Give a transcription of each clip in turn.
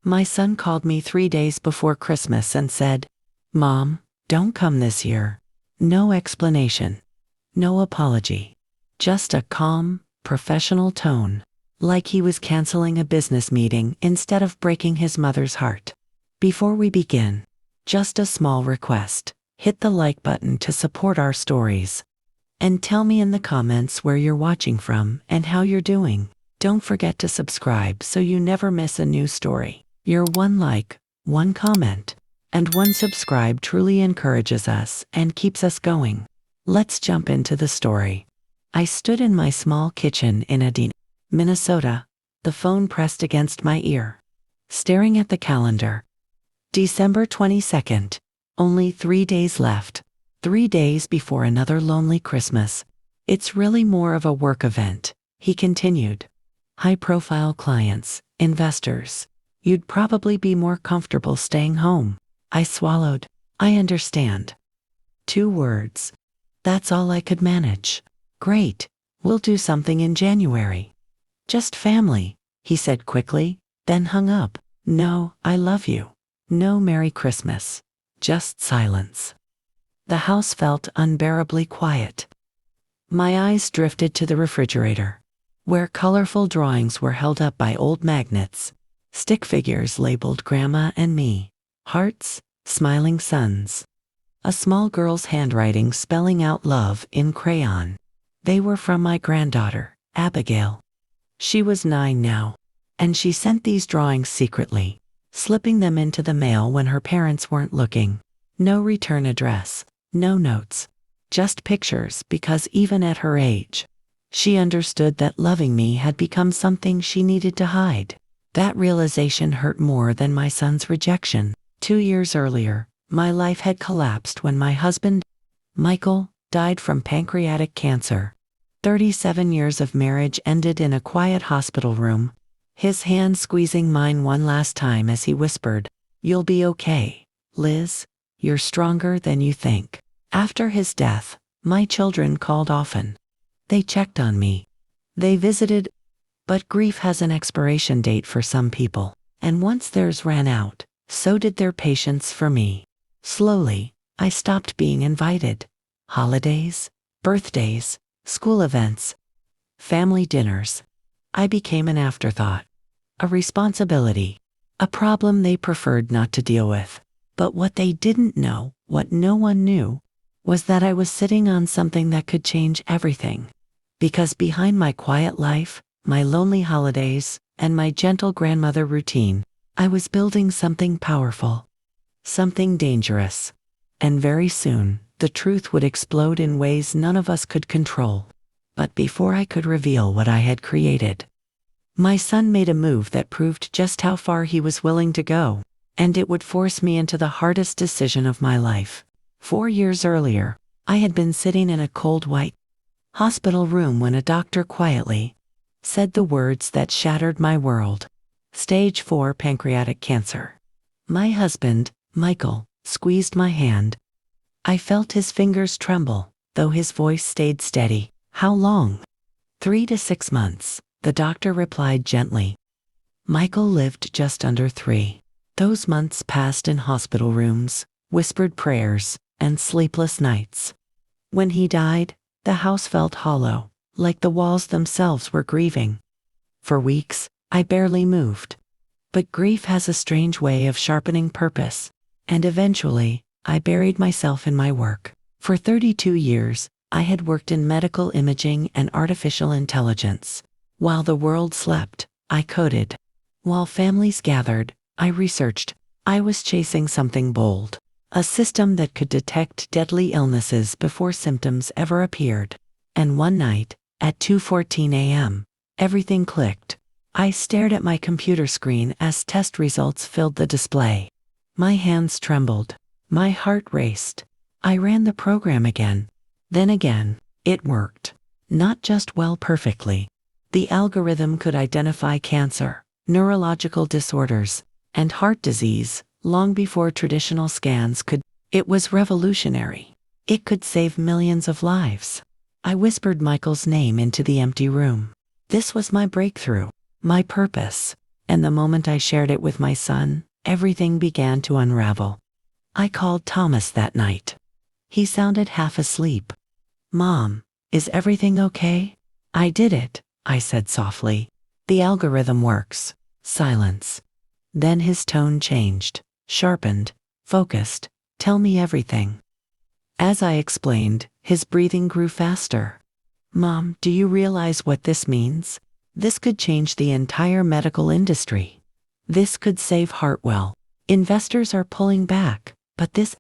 My son called me 3 days before Christmas and said, "Mom, don't come this year." No explanation. No apology. Just a calm, professional tone, like he was canceling a business meeting instead of breaking his mother's heart. Before we begin, just a small request. Hit the like button to support our stories. And tell me in the comments where you're watching from and how you're doing. Don't forget to subscribe so you never miss a new story. Your one like, one comment, and one subscribe truly encourages us and keeps us going. Let's jump into the story. I stood in my small kitchen in Edina, Minnesota, the phone pressed against my ear, staring at the calendar. December 22nd, only 3 days left. 3 days before another lonely Christmas. It's really more of a work event, he continued. High-profile clients, investors. You'd probably be more comfortable staying home. I swallowed. I understand. 2 words. That's all I could manage. Great. We'll do something in January. Just family, he said quickly, then hung up. No, I love you. No Merry Christmas. Just silence. The house felt unbearably quiet. My eyes drifted to the refrigerator, where colorful drawings were held up by old magnets, stick figures labeled Grandma and Me, hearts, smiling suns, a small girl's handwriting spelling out love in crayon. They were from my granddaughter, Abigail. She was 9 now, and she sent these drawings secretly, slipping them into the mail when her parents weren't looking. No return address. No notes, just pictures, because even at her age, she understood that loving me had become something she needed to hide. That realization hurt more than my son's rejection. 2 years earlier, my life had collapsed when my husband, Michael, died from pancreatic cancer. 37 years of marriage ended in a quiet hospital room, his hand squeezing mine one last time as he whispered, "You'll be okay, Liz. You're stronger than you think." After his death, my children called often. They checked on me. They visited, but grief has an expiration date for some people, and once theirs ran out, so did their patience for me. Slowly, I stopped being invited. Holidays, birthdays, school events, family dinners. I became an afterthought, a responsibility, a problem they preferred not to deal with. But what they didn't know, what no one knew, was that I was sitting on something that could change everything. Because behind my quiet life, my lonely holidays, and my gentle grandmother routine, I was building something powerful, something dangerous. And very soon, the truth would explode in ways none of us could control. But before I could reveal what I had created, my son made a move that proved just how far he was willing to go, and it would force me into the hardest decision of my life. 4 years earlier, I had been sitting in a cold white hospital room when a doctor quietly said the words that shattered my world. Stage 4 pancreatic cancer. My husband, Michael, squeezed my hand. I felt his fingers tremble, though his voice stayed steady. How long? 3 to 6 months, the doctor replied gently. Michael lived just under 3. Those months passed in hospital rooms, whispered prayers, and sleepless nights. When he died, the house felt hollow, like the walls themselves were grieving. For weeks, I barely moved. But grief has a strange way of sharpening purpose, and eventually, I buried myself in my work. For 32 years, I had worked in medical imaging and artificial intelligence. While the world slept, I coded. While families gathered, I researched. I was chasing something bold. A system that could detect deadly illnesses before symptoms ever appeared. And one night, at 2:14 a.m., everything clicked. I stared at my computer screen as test results filled the display. My hands trembled. My heart raced. I ran the program again. Then again, it worked. Not just well perfectly. The algorithm could identify cancer, neurological disorders, and heart disease long before traditional scans could. It was revolutionary. It could save millions of lives. I whispered Michael's name into the empty room. This was my breakthrough, my purpose. And the moment I shared it with my son, everything began to unravel. I called Thomas that night. He sounded half asleep. "Mom, is everything okay?" "I did it," I said softly. "The algorithm works." Silence. Then his tone changed, sharpened, focused. "Tell me everything." As I explained, his breathing grew faster. "Mom, do you realize what this means? This could change the entire medical industry. This could save Hartwell. Investors are pulling back, but this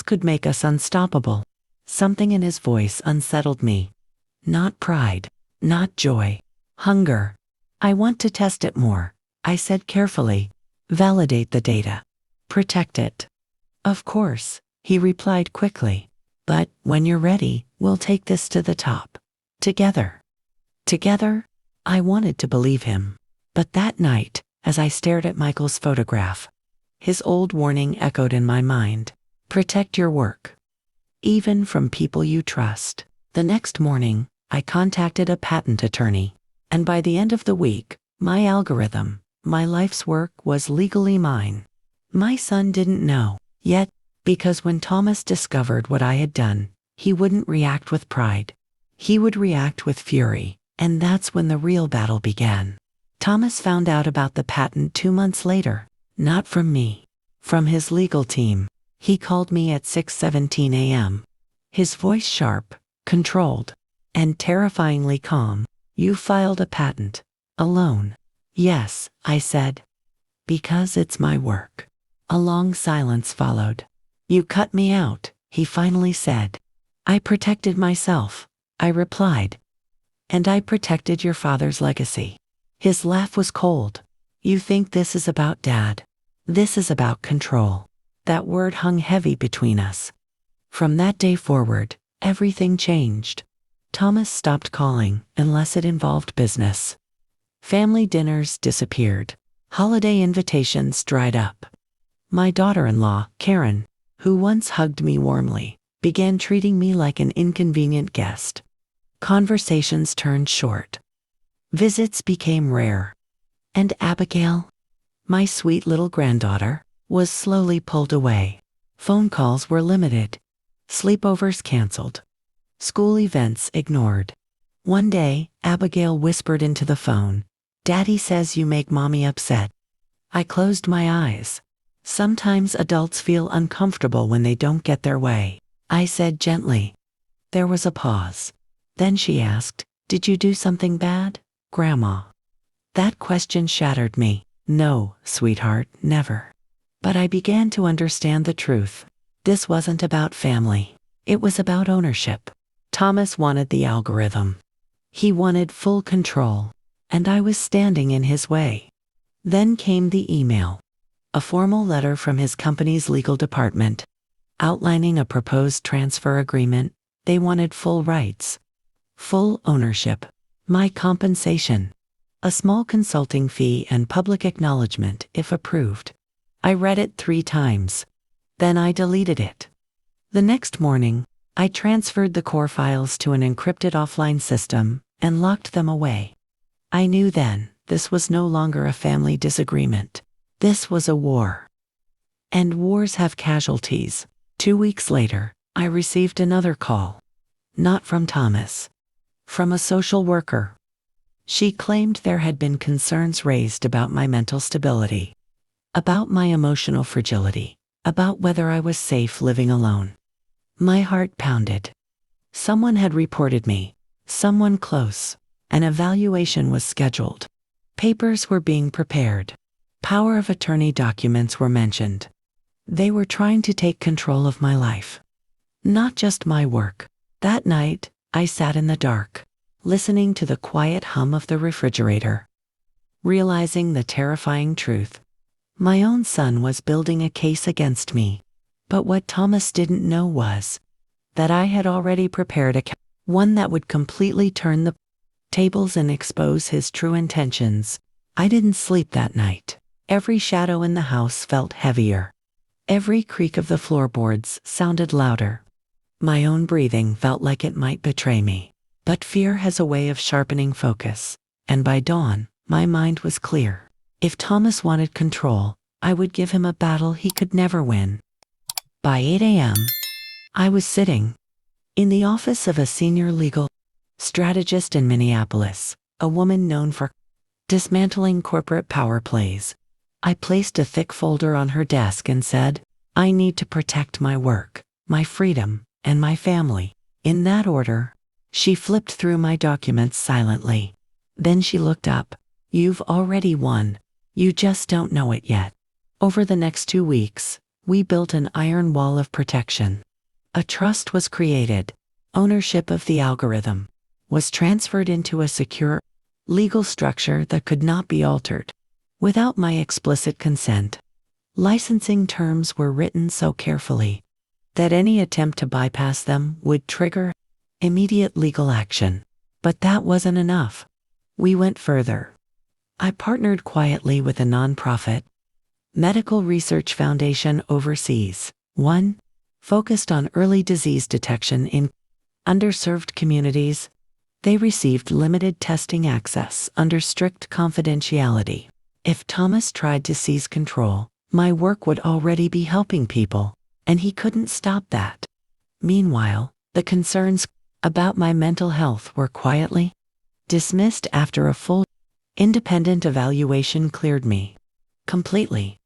could make us unstoppable." Something in his voice unsettled me. Not pride, not joy, hunger. "I want to test it more," I said carefully. "Validate the data. Protect it." "Of course," he replied quickly. "But when you're ready, we'll take this to the top. Together." Together? I wanted to believe him. But that night, as I stared at Michael's photograph, his old warning echoed in my mind. Protect your work. Even from people you trust. The next morning, I contacted a patent attorney. And by the end of the week, my algorithm, my life's work was legally mine. My son didn't know, yet, because when Thomas discovered what I had done, he wouldn't react with pride. He would react with fury, and that's when the real battle began. Thomas found out about the patent 2 months later, not from me, from his legal team. He called me at 6:17 a.m. His voice sharp, controlled, and terrifyingly calm. "You filed a patent. Alone." "Yes," I said. "Because it's my work." A long silence followed. "You cut me out," he finally said. "I protected myself," I replied. "And I protected your father's legacy." His laugh was cold. "You think this is about Dad? This is about control." That word hung heavy between us. From that day forward, everything changed. Thomas stopped calling unless it involved business. Family dinners disappeared. Holiday invitations dried up. My daughter-in-law, Karen, who once hugged me warmly, began treating me like an inconvenient guest. Conversations turned short. Visits became rare. And Abigail, my sweet little granddaughter, was slowly pulled away. Phone calls were limited. Sleepovers canceled. School events ignored. One day, Abigail whispered into the phone, "Daddy says you make Mommy upset." I closed my eyes. Sometimes adults feel uncomfortable when they don't get their way, I said gently. There was a pause. Then she asked, "Did you do something bad, Grandma?" That question shattered me. "No, sweetheart, never." But I began to understand the truth. This wasn't about family. It was about ownership. Thomas wanted the algorithm. He wanted full control, and I was standing in his way. Then came the email. A formal letter from his company's legal department, outlining a proposed transfer agreement. They wanted full rights, full ownership, my compensation, a small consulting fee and public acknowledgement if approved. I read it 3 times. Then I deleted it. The next morning, I transferred the core files to an encrypted offline system and locked them away. I knew then this was no longer a family disagreement. This was a war. And wars have casualties. 2 weeks later, I received another call. Not from Thomas. From a social worker. She claimed there had been concerns raised about my mental stability, about my emotional fragility, about whether I was safe living alone. My heart pounded. Someone had reported me, someone close. An evaluation was scheduled. Papers were being prepared. Power of attorney documents were mentioned. They were trying to take control of my life. Not just my work. That night, I sat in the dark, listening to the quiet hum of the refrigerator, realizing the terrifying truth. My own son was building a case against me. But what Thomas didn't know was that I had already prepared one that would completely turn the tables and expose his true intentions. I didn't sleep that night. Every shadow in the house felt heavier. Every creak of the floorboards sounded louder. My own breathing felt like it might betray me. But fear has a way of sharpening focus, and by dawn, my mind was clear. If Thomas wanted control, I would give him a battle he could never win. By 8 a.m., I was sitting in the office of a senior legal strategist in Minneapolis, a woman known for dismantling corporate power plays. I placed a thick folder on her desk and said, "I need to protect my work, my freedom, and my family." In that order. She flipped through my documents silently. Then she looked up. "You've already won. You just don't know it yet." Over the next 2 weeks, we built an iron wall of protection. A trust was created. Ownership of the algorithm was transferred into a secure, legal structure that could not be altered without my explicit consent. Licensing terms were written so carefully that any attempt to bypass them would trigger immediate legal action. But that wasn't enough. We went further. I partnered quietly with a nonprofit medical research foundation overseas, one focused on early disease detection in underserved communities. They received limited testing access under strict confidentiality. If Thomas tried to seize control, my work would already be helping people, and he couldn't stop that. Meanwhile, the concerns about my mental health were quietly dismissed after a full, independent evaluation cleared me completely.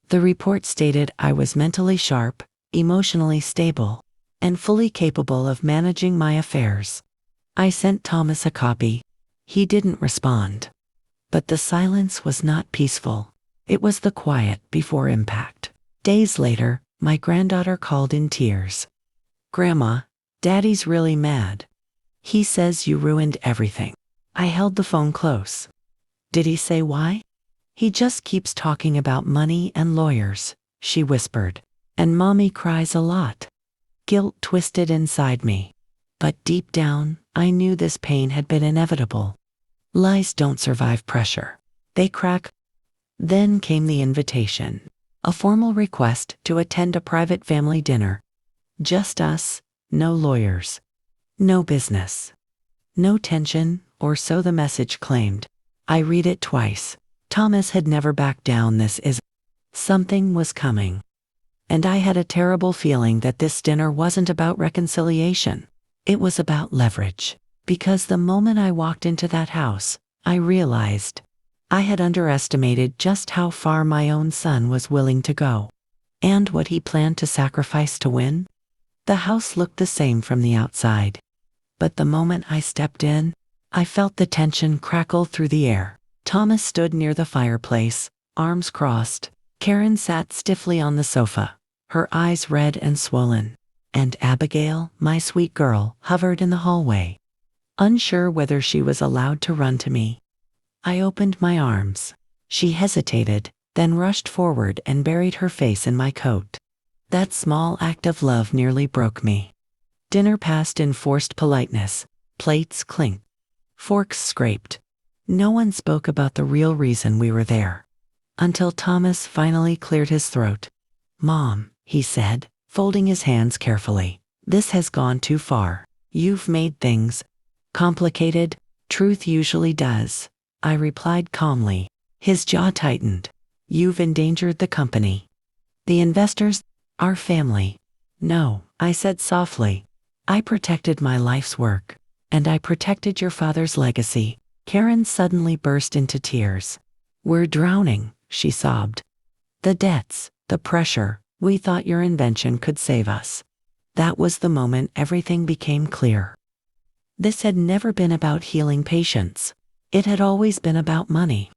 The report stated I was mentally sharp, emotionally stable, and fully capable of managing my affairs. I sent Thomas a copy. He didn't respond. But the silence was not peaceful. It was the quiet before impact. Days later, my granddaughter called in tears. "Grandma, Daddy's really mad. He says you ruined everything." I held the phone close. "Did he say why?" "He just keeps talking about money and lawyers," she whispered. "And Mommy cries a lot." Guilt twisted inside me. But deep down, I knew this pain had been inevitable. Lies don't survive pressure. They crack. Then came the invitation. A formal request to attend a private family dinner. Just us, no lawyers. No business. No tension, or so the message claimed. I read it twice. Thomas had never backed down. Something was coming. And I had a terrible feeling that this dinner wasn't about reconciliation. It was about leverage. Because the moment I walked into that house, I realized I had underestimated just how far my own son was willing to go. And what he planned to sacrifice to win? The house looked the same from the outside. But the moment I stepped in, I felt the tension crackle through the air. Thomas stood near the fireplace, arms crossed. Karen sat stiffly on the sofa, her eyes red and swollen. And Abigail, my sweet girl, hovered in the hallway, unsure whether she was allowed to run to me. I opened my arms. She hesitated, then rushed forward and buried her face in my coat. That small act of love nearly broke me. Dinner passed in forced politeness. Plates clinked. Forks scraped. No one spoke about the real reason we were there. Until Thomas finally cleared his throat. "Mom," he said, folding his hands carefully, "this has gone too far. You've made things complicated." "Truth usually does," I replied calmly. His jaw tightened. "You've endangered the company. The investors, our family." "No," I said softly. "I protected my life's work. And I protected your father's legacy." Karen suddenly burst into tears. "We're drowning," she sobbed. "The debts, the pressure. We thought your invention could save us." That was the moment everything became clear. This had never been about healing patients. It had always been about money.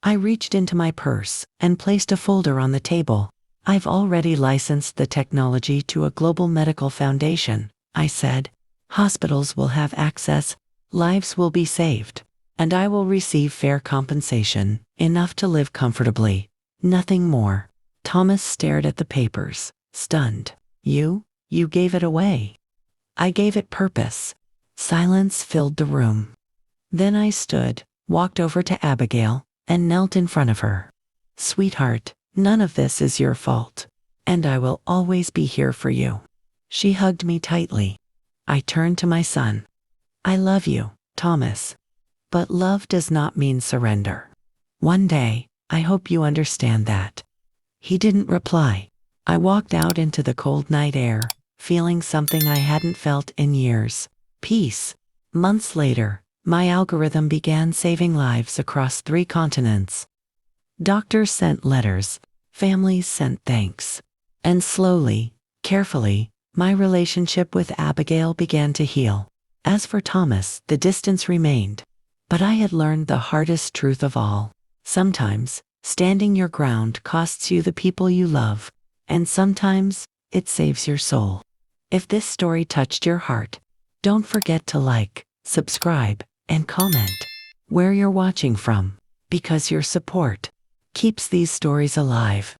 I reached into my purse and placed a folder on the table. "I've already licensed the technology to a global medical foundation," I said. "Hospitals will have access, lives will be saved, and I will receive fair compensation, enough to live comfortably. Nothing more." Thomas stared at the papers, stunned. You gave it away." "I gave it purpose." Silence filled the room. Then I stood, walked over to Abigail, and knelt in front of her. "Sweetheart, none of this is your fault. And I will always be here for you." She hugged me tightly. I turned to my son. "I love you, Thomas. But love does not mean surrender. One day, I hope you understand that." He didn't reply. I walked out into the cold night air, feeling something I hadn't felt in years: peace. Months later, my algorithm began saving lives across 3 continents. Doctors sent letters, families sent thanks. And slowly, carefully, my relationship with Abigail began to heal. As for Thomas, the distance remained. But I had learned the hardest truth of all. Sometimes, standing your ground costs you the people you love, and sometimes, it saves your soul. If this story touched your heart, don't forget to like, subscribe, and comment where you're watching from, because your support keeps these stories alive.